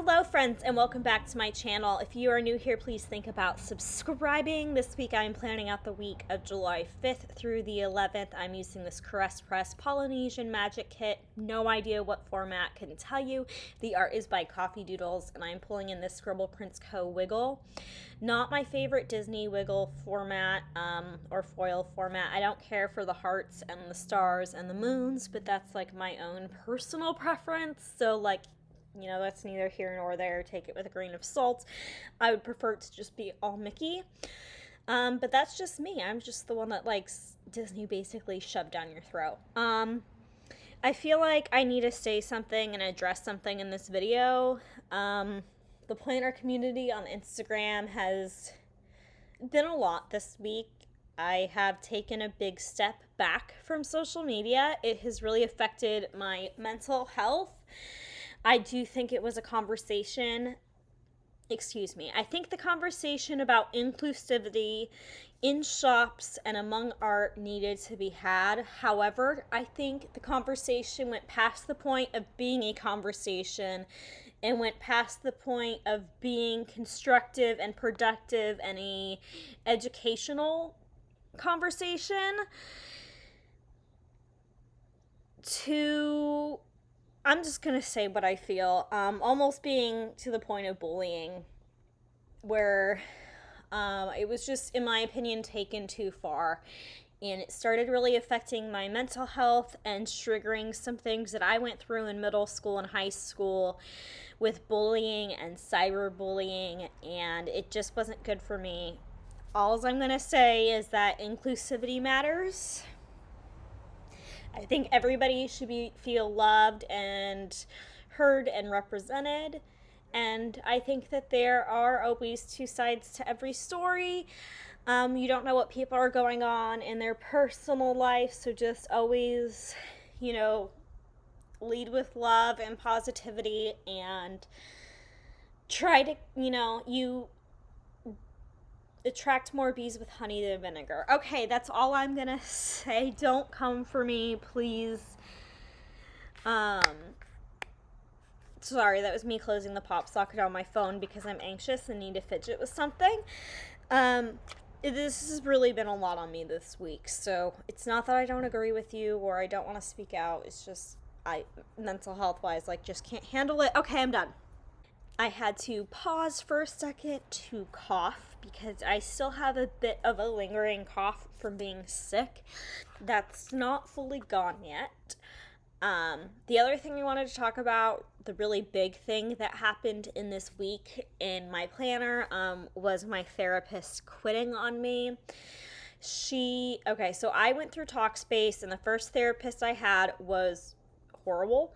Hello friends and welcome back to my channel. If you are new here, please think about subscribing. This week I'm planning out the week of July 5th through the 11th. I'm using this Caress Press Polynesian Magic kit. No idea what format, couldn't tell you. The art is by Coffee Doodles and I'm pulling in this Scribble Prints Co. wiggle. Not my favorite Disney wiggle format or foil format. I don't care for the hearts and the stars and the moons, but that's like my own personal preference. So that's neither here nor there. Take it with a grain of salt. I would prefer it to just be all Mickey. But that's just me. I'm just the one that likes Disney basically shoved down your throat. I feel like I need to say something and address something in this video. The planner community on Instagram has been a lot this week. I have taken a big step back from social media. It has really affected my mental health. I do think it was a conversation, I think the conversation about inclusivity in shops and among art needed to be had. However, I think the conversation went past the point of being a conversation and went past the point of being constructive and productive and a educational conversation to... I'm just going to say what I feel, almost being to the point of bullying, where it was just, in my opinion, taken too far, and it started really affecting my mental health and triggering some things that I went through in middle school and high school with bullying and cyberbullying, and it just wasn't good for me. All I'm going to say is that inclusivity matters. I think everybody should feel loved and heard and represented. And I think that there are always two sides to every story. You don't know what people are going on in their personal life. So just always, lead with love and positivity and try to, you attract more bees with honey than vinegar. Okay, that's all I'm gonna say. Don't come for me, please. Sorry, that was me closing the pop socket on my phone because I'm anxious and need to fidget with something. This has really been a lot on me this week, so it's not that I don't agree with you or I don't want to speak out. It's just mental health wise, just can't handle it. Okay, I'm done. I had to pause for a second to cough because I still have a bit of a lingering cough from being sick. That's not fully gone yet. The other thing I wanted to talk about, the really big thing that happened in this week in my planner, was my therapist quitting on me. So I went through Talkspace, and the first therapist I had was horrible.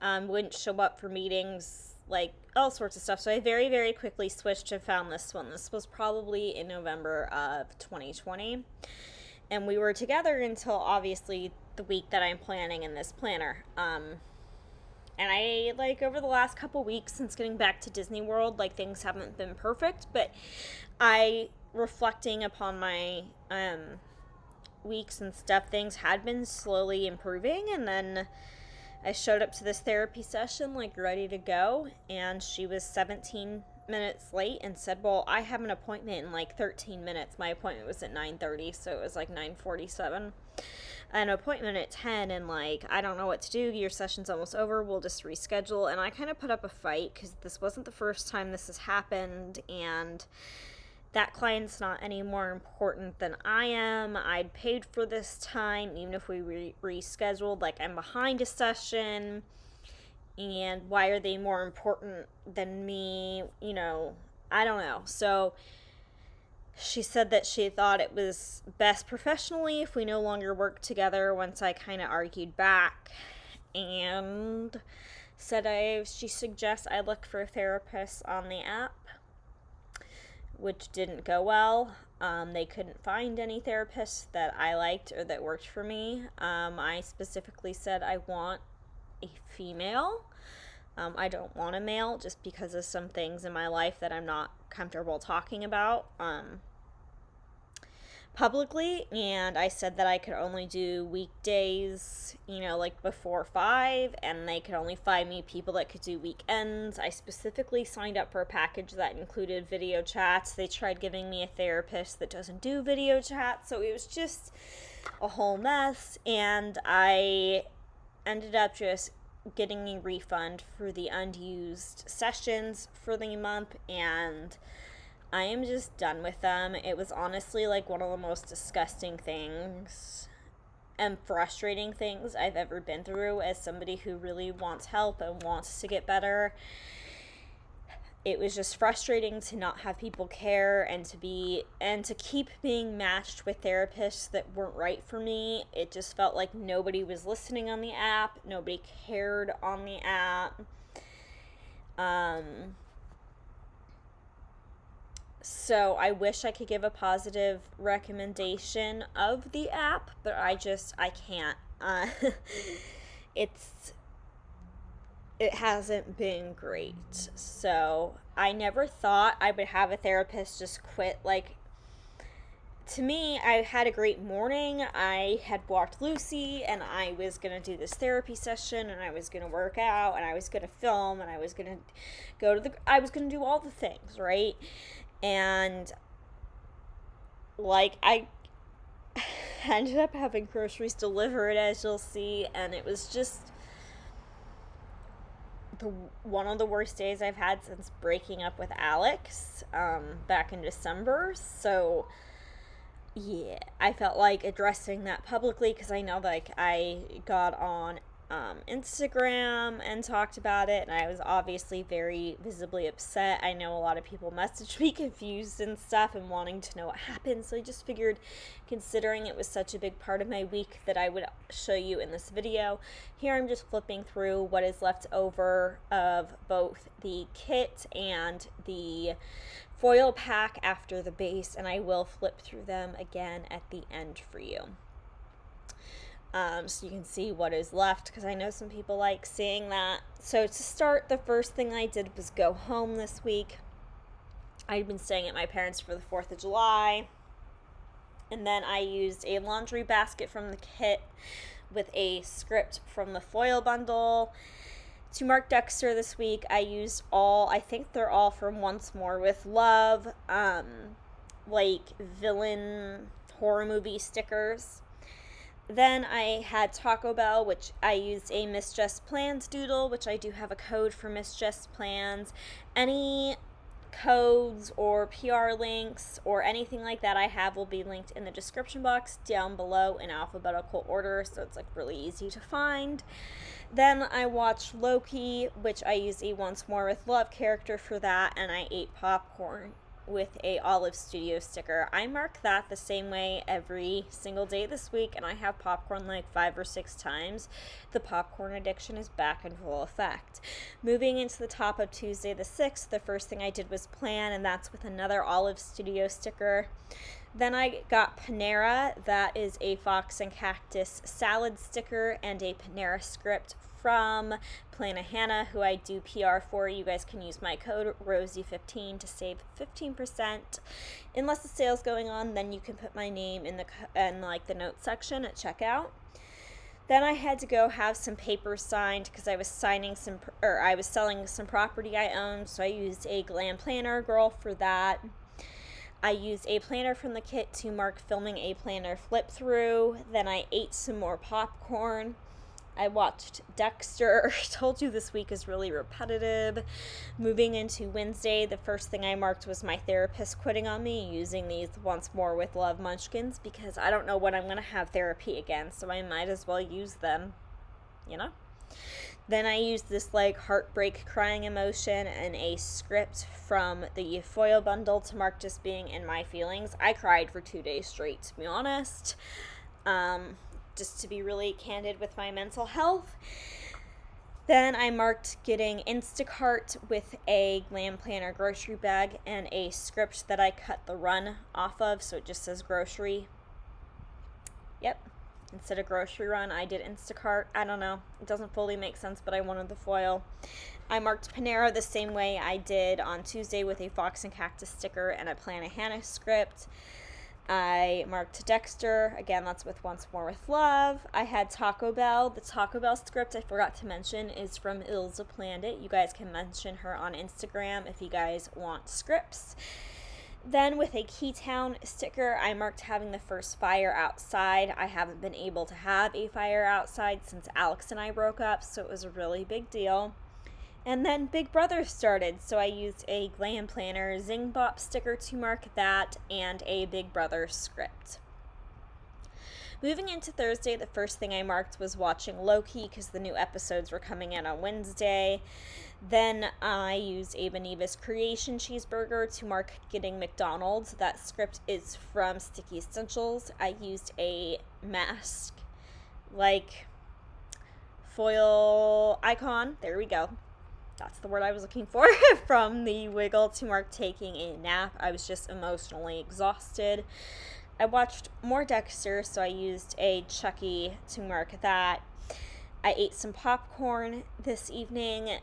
Wouldn't show up for meetings, all sorts of stuff. So I very, very quickly switched and found this one. This was probably in November of 2020. And we were together until obviously the week that I'm planning in this planner. And I, over the last couple weeks since getting back to Disney World, things haven't been perfect, but reflecting upon my weeks and stuff, things had been slowly improving. And then I showed up to this therapy session, ready to go, and she was 17 minutes late and said, well, I have an appointment in 13 minutes. My appointment was at 9:30, so it was 9:47. An appointment at 10, and I don't know what to do. Your session's almost over. We'll just reschedule. And I kind of put up a fight because this wasn't the first time this has happened, and that client's not any more important than I am. I'd paid for this time, even if we rescheduled. I'm behind a session, and why are they more important than me? I don't know. So she said that she thought it was best professionally if we no longer work together once I kind of argued back, and said she suggests I look for therapists on the app, which didn't go well. They couldn't find any therapists that I liked or that worked for me. I specifically said I want a female. I don't want a male just because of some things in my life that I'm not comfortable talking about. publicly, and I said that I could only do weekdays, like before 5, and they could only find me people that could do weekends. I specifically signed up for a package that included video chats. They tried giving me a therapist that doesn't do video chats, so it was just a whole mess, and I ended up just getting a refund for the unused sessions for the month, and I am just done with them. It was honestly like one of the most disgusting things and frustrating things I've ever been through as somebody who really wants help and wants to get better. It was just frustrating to not have people care and to keep being matched with therapists that weren't right for me. It just felt like nobody was listening on the app. Nobody cared on the app. So I wish I could give a positive recommendation of the app, but I can't. It hasn't been great. So I never thought I would have a therapist just quit. Like, to me, I had a great morning. I had walked Lucy, and I was going to do this therapy session, and I was going to work out, and I was going to film, and I was going to I was going to do all the things, right? And, like, I ended up having groceries delivered, as you'll see, and it was just one of the worst days I've had since breaking up with Alex back in December. So, yeah, I felt like addressing that publicly because I know, like, I got on Instagram and talked about it, and I was obviously very visibly upset. I know a lot of people messaged me confused and stuff and wanting to know what happened, so I just figured, considering it was such a big part of my week, that I would show you in this video. Here I'm just flipping through what is left over of both the kit and the foil pack after the base, and I will flip through them again at the end for you. So you can see what is left, because I know some people like seeing that. So to start, the first thing I did was go home this week. I'd been staying at my parents' for the 4th of July. And then I used a laundry basket from the kit with a script from the foil bundle. To mark Dexter this week, I used I think they're all from Once More with Love, like villain horror movie stickers. Then I had Taco Bell, which I used a RoseyPlans doodle, which I do have a code for RoseyPlans. Any codes or PR links or anything like that I have will be linked in the description box down below in alphabetical order, so it's like really easy to find. Then I watched Loki, which I used a Once More with Love character for that, and I ate popcorn with a Olive Studio sticker. I mark that the same way every single day this week, and I have popcorn like 5 or 6 times. The popcorn addiction is back in full effect. Moving into the top of Tuesday the 6th, the first thing I did was plan, and that's with another Olive Studio sticker. Then I got Panera. That is a Fox and Cactus salad sticker and a Panera script from Plana Hannah, who I do PR for. You guys can use my code Rosey15 to save 15%. Unless the sale's going on, then you can put my name in the notes section at checkout. Then I had to go have some papers signed because I was selling some property I owned, so I used a Glam Planner girl for that. I used a planner from the kit to mark filming a planner flip through. Then I ate some more popcorn. I watched Dexter. I told you this week is really repetitive. Moving into Wednesday, the first thing I marked was my therapist quitting on me using these Once More with Love munchkins, because I don't know when I'm going to have therapy again, so I might as well use them, Then I used this like heartbreak crying emotion and a script from the foil bundle to mark just being in my feelings. I cried for 2 days straight, to be honest. Just to be really candid with my mental health. Then I marked getting Instacart with a Glam Planner grocery bag and a script that I cut the run off of, so it just says grocery. Yep. Instead of grocery run, I did Instacart. I don't know. It doesn't fully make sense, but I wanted the foil. I marked Panera the same way I did on Tuesday with a Fox and Cactus sticker and a Plana Hannah script. I marked Dexter. Again, that's with Once More with Love. I had Taco Bell. The Taco Bell script, I forgot to mention, is from Ilza Planned It. You guys can mention her on Instagram if you guys want scripts. Then with a Keytown sticker, I marked having the first fire outside. I haven't been able to have a fire outside since Alex and I broke up, so it was a really big deal. And then Big Brother started, so I used a Glam Planner Zing Bop sticker to mark that and a Big Brother script. Moving into Thursday, the first thing I marked was watching Loki because the new episodes were coming out on Wednesday. Then I used a Beniva's Creation cheeseburger to mark getting McDonald's. That script is from Sticky Essentials. I used a mask, like foil icon. There we go. That's the word I was looking for, from the Wiggle to mark taking a nap. I was just emotionally exhausted. I watched more Dexter, so I used a Chucky to mark that. I ate some popcorn this evening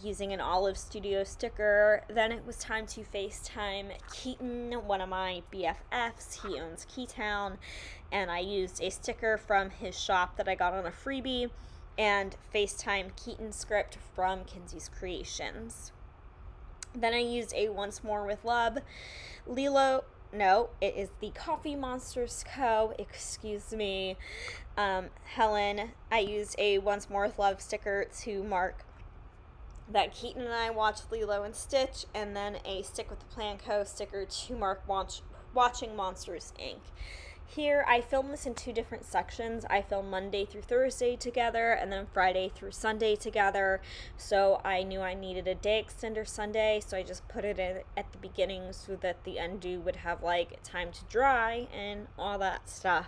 using an Olive Studio sticker. Then it was time to FaceTime Keaton, one of my BFFs. He owns Keytown, and I used a sticker from his shop that I got on a freebie and FaceTime Keaton script from Kinsey's Creations. Then I used a Once More with Love. It is the Coffee Monsters Co. Excuse me. Helen, I used a Once More with Love sticker to mark that Keaton and I watched Lilo and Stitch, and then a Stick with the Plan Co. sticker to mark watching Monsters, Inc. Here, I filmed this in two different sections. I filmed Monday through Thursday together, and then Friday through Sunday together. So I knew I needed a day extender Sunday, so I just put it in at the beginning so that the undo would have, like, time to dry and all that stuff.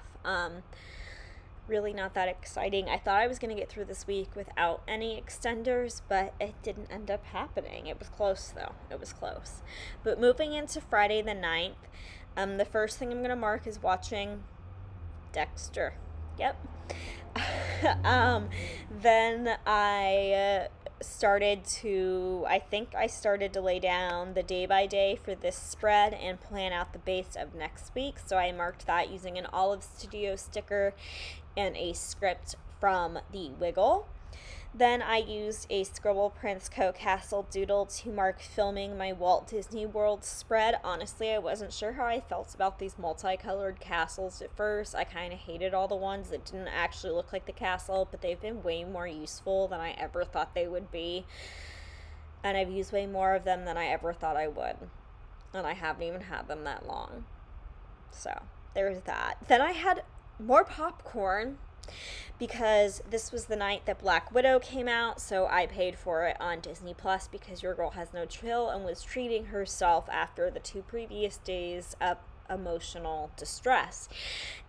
Really not that exciting. I thought I was going to get through this week without any extenders, but it didn't end up happening. It was close, though. It was close. But moving into Friday the 9th, the first thing I'm going to mark is watching Dexter. Yep. Then I started to lay down the day by day for this spread and plan out the base of next week. So I marked that using an Olive Studio sticker and a script from the Wiggle. Then I used a Scribble Prince Co. Castle Doodle to mark filming my Walt Disney World spread. Honestly, I wasn't sure how I felt about these multicolored castles at first. I kind of hated all the ones that didn't actually look like the castle, but they've been way more useful than I ever thought they would be. And I've used way more of them than I ever thought I would. And I haven't even had them that long. So, there's that. Then I had more popcorn, because this was the night that Black Widow came out, so I paid for it on Disney Plus because your girl has no chill and was treating herself after the 2 previous days of emotional distress.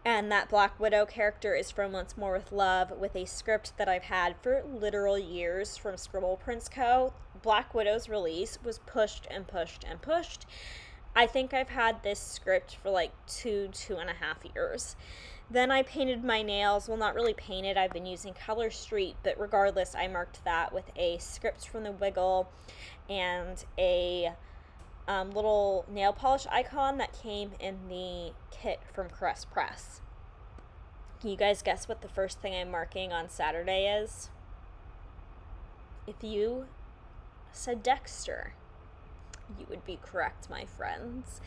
And that Black Widow character is from Once More with Love, with a script that I've had for literal years from Scribble Prince Co. Black Widow's release was pushed and pushed and pushed. I think I've had this script for like 2.5 years. Then I painted my nails. Well, not really painted. I've been using Color Street, but regardless, I marked that with a script from the Wiggle and a little nail polish icon that came in the kit from Caress Press. Can you guys guess what the first thing I'm marking on Saturday is? If you said Dexter, you would be correct, my friends.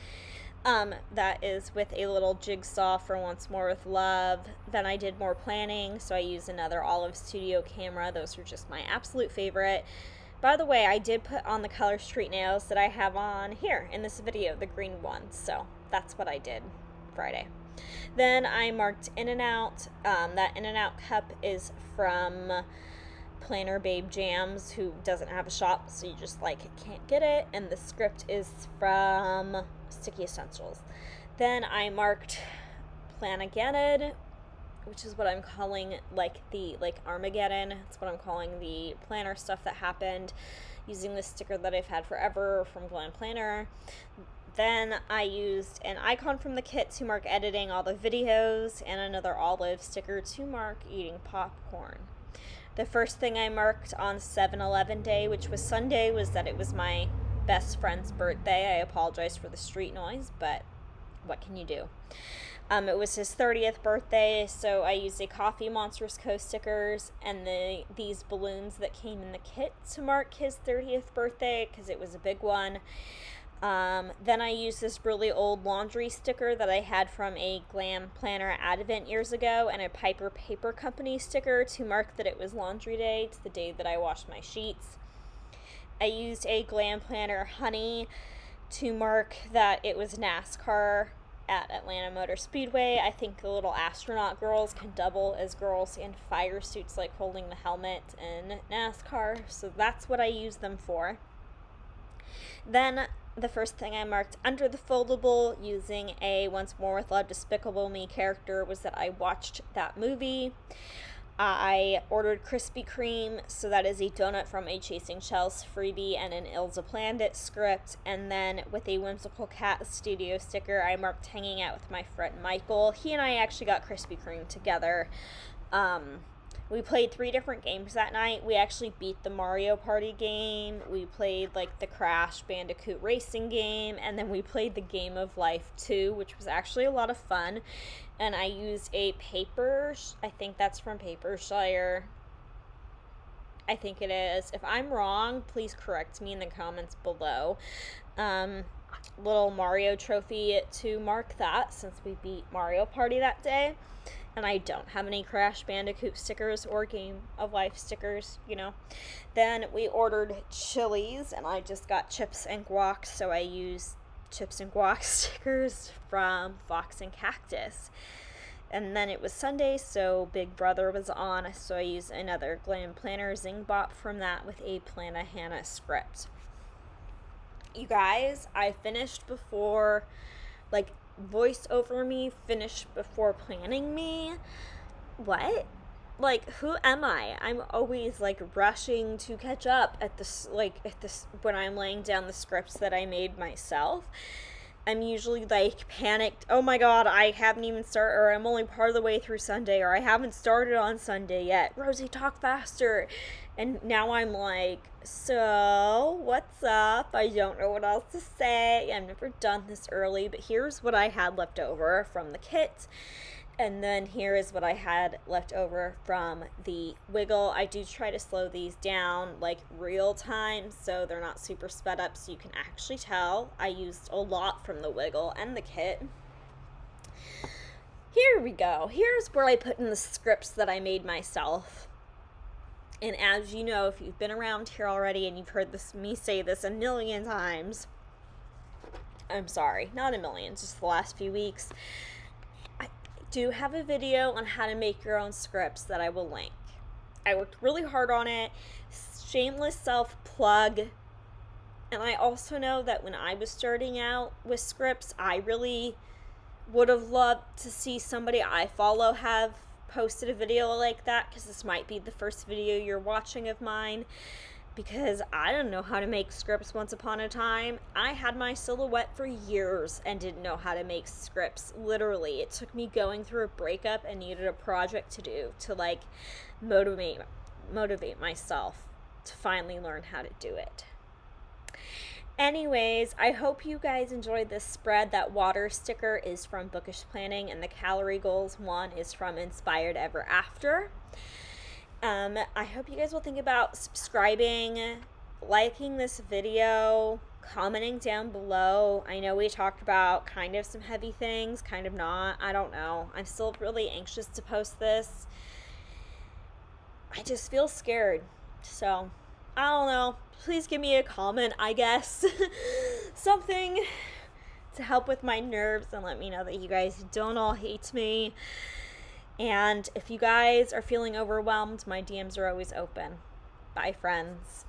That is with a little jigsaw for Once More with Love. Then I did more planning, so I used another Olive Studio camera. Those are just my absolute favorite. By the way, I did put on the Color Street nails that I have on here in this video, the green ones. So that's what I did Friday. Then I marked In-N-Out. That In-N-Out cup is from Planner Babe Jams, who doesn't have a shop, so you just can't get it. And the script is from Sticky Essentials. Then I marked Planageddon, which is what I'm calling the Armageddon. It's what I'm calling the planner stuff that happened, using this sticker that I've had forever from Glam Planner. Then I used an icon from the kit to mark editing all the videos, and another olive sticker to mark eating popcorn. The first thing I marked on 7-Eleven day, which was Sunday, was that it was my best friend's birthday. I apologize for the street noise, but what can you do? It was his 30th birthday, so I used a Coffee Monsters Co. stickers and these balloons that came in the kit to mark his 30th birthday, because it was a big one. Then I used this really old laundry sticker that I had from a Glam Planner Advent years ago, and a Piper Paper Company sticker to mark that it was laundry day. It's the day that I washed my sheets. I used a Glam Planner Honey to mark that it was NASCAR at Atlanta Motor Speedway. I think the little astronaut girls can double as girls in fire suits, like holding the helmet in NASCAR. So that's what I use them for. Then the first thing I marked under the foldable using a Once More with Love Despicable Me character was that I watched that movie. I ordered Krispy Kreme, so that is a donut from a Chasing Shells freebie and an Ilza Planned It script. And then with a Whimsical Cat Studio sticker, I marked Hanging Out with My Friend Michael. He and I actually got Krispy Kreme together. We played 3 different games that night. We actually beat the Mario Party game. We played like the Crash Bandicoot racing game. And then we played the Game of Life 2, which was actually a lot of fun. And I used a paper, I think that's from Papershire. I think it is. If I'm wrong, please correct me in the comments below. Little Mario trophy to mark that, since we beat Mario Party that day. And I don't have any Crash Bandicoot stickers or Game of Life stickers, you know. Then we ordered chilies, and I just got chips and guac, so I used chips and guac stickers from Fox and Cactus. And then it was Sunday, so Big Brother was on, so I used another Glam Planner Zing Bop from that with a Plana Hannah script. You guys, I finished before, like, voice over me finished before planning me. What? Like, who am I? I'm always like rushing to catch up at this when I'm laying down the scripts that I made myself. I'm usually like panicked. Oh my god, I haven't even started, or I'm only part of the way through Sunday, or I haven't started on Sunday yet. Rosey, talk faster. And now I'm like, so, what's up? I don't know what else to say. I've never done this early, but here's what I had left over from the kit. And then here is what I had left over from the Wiggle. I do try to slow these down, like, real time, so they're not super sped up, so you can actually tell I used a lot from the Wiggle and the kit. Here we go. Here's where I put in the scripts that I made myself. And as you know, if you've been around here already and you've heard me say this a million times, I'm sorry, not a million, just the last few weeks, I do have a video on how to make your own scripts that I will link. I worked really hard on it, shameless self-plug, and I also know that when I was starting out with scripts, I really would have loved to see somebody I follow have posted a video like that, because this might be the first video you're watching of mine, because I didn't know how to make scripts once upon a time. I had my silhouette for years and didn't know how to make scripts. Literally, it took me going through a breakup and needed a project to do to like motivate myself to finally learn how to do it. Anyways, I hope you guys enjoyed this spread. That water sticker is from Bookish Planning, and the Calorie Goals one is from Inspired Ever After. I hope you guys will think about subscribing, liking this video, commenting down below. I know we talked about kind of some heavy things, kind of not. I don't know. I'm still really anxious to post this. I just feel scared. So, I don't know. Please give me a comment, I guess. Something to help with my nerves and let me know that you guys don't all hate me. And if you guys are feeling overwhelmed, my DMs are always open. Bye, friends.